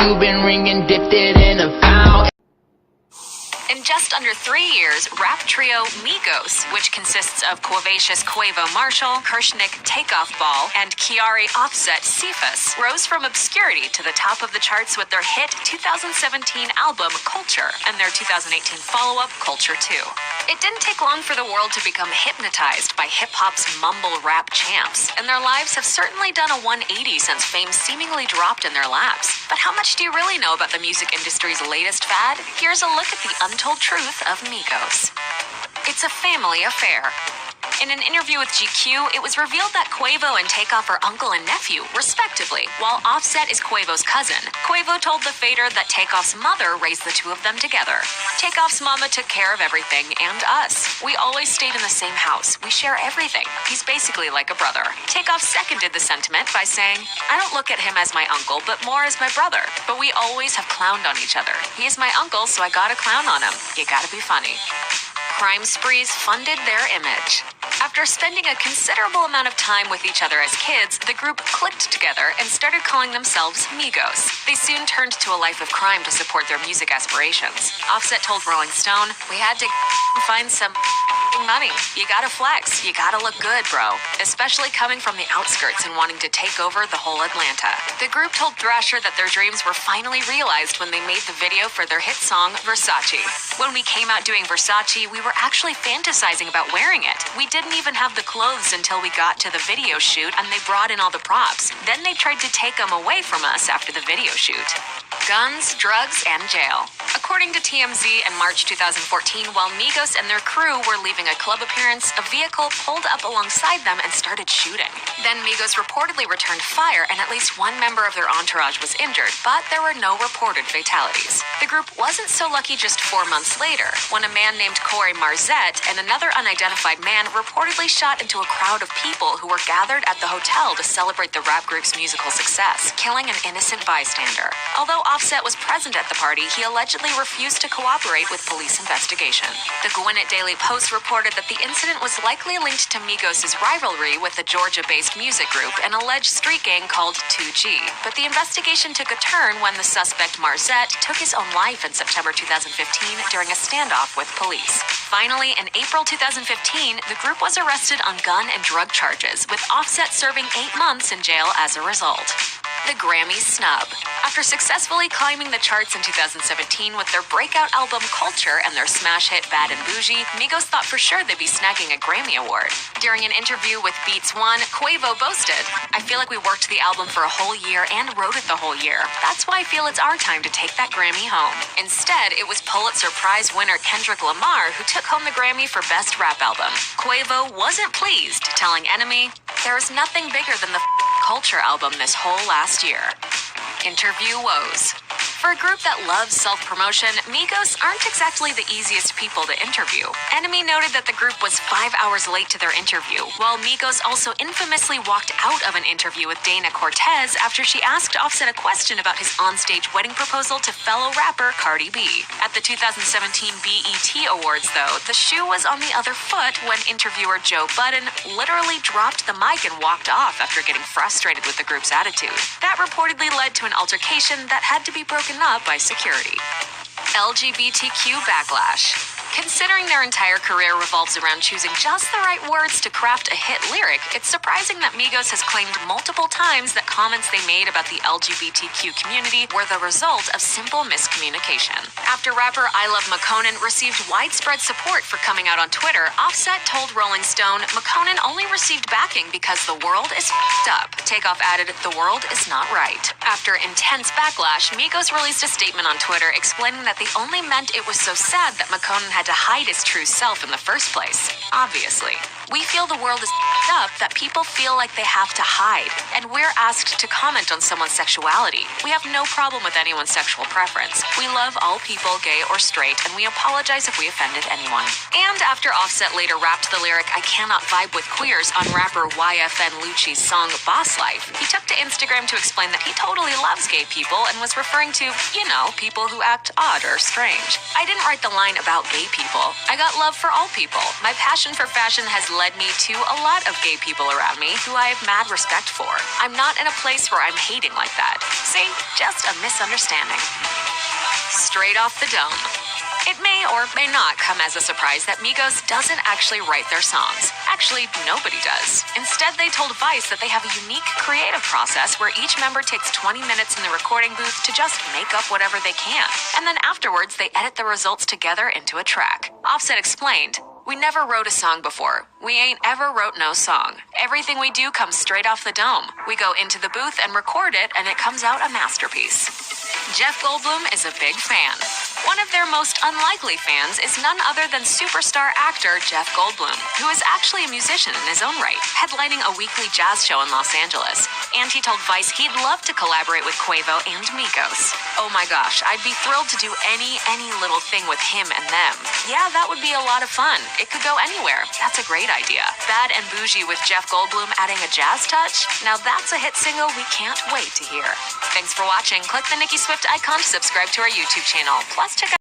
Cuban ring and dipped it in a fountain. In just under 3 years, rap trio Migos, which consists of Quavacious Quavo Marshall, Kershnik Takeoff Ball, and Kiari Offset Cephas, rose from obscurity to the top of the charts with their hit 2017 album Culture and their 2018 follow-up Culture 2. It didn't take long for the world to become hypnotized by hip-hop's mumble rap champs, and their lives have certainly done a 180 since fame seemingly dropped in their laps. But how much do you really know about the music industry's latest fad? Here's a look at the untold truth of Migos. It's a family affair. In an interview with GQ, it was revealed that Quavo and Takeoff are uncle and nephew, respectively, while Offset is Quavo's cousin. Quavo told The Fader that Takeoff's mother raised the two of them together. Takeoff's mama took care of everything, and us. We always stayed in the same house. We share everything. He's basically like a brother. Takeoff seconded the sentiment by saying, I don't look at him as my uncle, but more as my brother. But we always have clowned on each other. He is my uncle, so I gotta clown on him. You gotta be funny. Crime sprees funded their image. After spending a considerable amount of time with each other as kids, the group clicked together and started calling themselves Migos. They soon turned to a life of crime to support their music aspirations. Offset told Rolling Stone, we had to find some money. You gotta flex. You gotta look good, bro. Especially coming from the outskirts and wanting to take over the whole Atlanta. The group told Thrasher that their dreams were finally realized when they made the video for their hit song, Versace. When we came out doing Versace, we were actually fantasizing about wearing it. We didn't even have the clothes until we got to the video shoot and they brought in all the props. Then they tried to take them away from us after the video shoot. Guns, drugs, and jail. According to TMZ, in March 2014, while Migos and their crew were leaving a club appearance, a vehicle pulled up alongside them and started shooting. Then Migos reportedly returned fire and at least one member of their entourage was injured, but there were no reported fatalities. The group wasn't so lucky just 4 months later, when a man named Corey Marzette and another unidentified man reportedly shot into a crowd of people who were gathered at the hotel to celebrate the rap group's musical success, killing an innocent bystander. Although Offset was present at the party, he allegedly refused to cooperate with police investigation. The Gwinnett Daily Post reported that the incident was likely linked to Migos' rivalry with a Georgia-based music group, an alleged street gang called 2G. But the investigation took a turn when the suspect Marzette took his own life in September 2015 during a standoff with police. Finally, in April 2015, the group was arrested on gun and drug charges, with Offset serving 8 months in jail as a result. The Grammy snub. After successfully climbing the charts in 2017 with their breakout album Culture and their smash hit Bad and Bougie, Migos thought for sure they'd be snagging a Grammy Award. During an interview with Beats One, Quavo boasted, I feel like we worked the album for a whole year and wrote it the whole year. That's why I feel it's our time to take that Grammy home. Instead, it was Pulitzer Prize winner Kendrick Lamar who took home the Grammy for Best Rap Album. Quavo wasn't pleased, telling Enemy, there is nothing bigger than the Culture album this whole last year. Interview woes. For a group that loves self-promotion, Migos aren't exactly the easiest people to interview. Enemy noted that the group was 5 hours late to their interview, while Migos also infamously walked out of an interview with Dana Cortez after she asked Offset a question about his onstage wedding proposal to fellow rapper Cardi B. At the 2017 BET Awards, though, the shoe was on the other foot when interviewer Joe Budden literally dropped the mic and walked off after getting frustrated with the group's attitude. That reportedly led to an altercation that had to be broken up by security. LGBTQ backlash. Considering their entire career revolves around choosing just the right words to craft a hit lyric, it's surprising that Migos has claimed multiple times that comments they made about the LGBTQ community were the result of simple miscommunication. After rapper I Love McConan received widespread support for coming out on Twitter, Offset told Rolling Stone, McConan only received backing because the world is f***ed up. Takeoff added, the world is not right. After intense backlash, Migos released a statement on Twitter explaining that they only meant it was so sad that McConan had to hide his true self in the first place. Obviously. We feel the world is f***ed up that people feel like they have to hide, and we're asked to comment on someone's sexuality. We have no problem with anyone's sexual preference. We love all people, gay or straight, and we apologize if we offended anyone. And after Offset later rapped the lyric, I cannot vibe with queers on rapper YFN Lucci's song Boss Life, he took to Instagram to explain that he totally loves gay people and was referring to, you know, people who act odd or strange. I didn't write the line about gay people. I got love for all people. My passion for fashion has led me to a lot of gay people around me who I have mad respect for. I'm not in a place where I'm hating like that. See, just a misunderstanding. Straight off the dome. It may or may not come as a surprise that Migos doesn't actually write their songs. Actually, nobody does. Instead, they told Vice that they have a unique creative process where each member takes 20 minutes in the recording booth to just make up whatever they can. And then afterwards, they edit the results together into a track. Offset explained, "We never wrote a song before. We ain't ever wrote no song. Everything we do comes straight off the dome. We go into the booth and record it, and it comes out a masterpiece." Jeff Goldblum is a big fan. One of their most unlikely fans is none other than superstar actor Jeff Goldblum, who is actually a musician in his own right, headlining a weekly jazz show in Los Angeles. And he told Vice he'd love to collaborate with Quavo and Migos. "Oh my gosh, I'd be thrilled to do any little thing with him and them. Yeah, that would be a lot of fun. It could go anywhere. That's a great idea. Bad and Bougie with Jeff Goldblum adding a jazz touch? Now that's a hit single we can't wait to hear." Thanks for watching. Click the Nicki Swift icon to subscribe to our YouTube channel. Plus, check out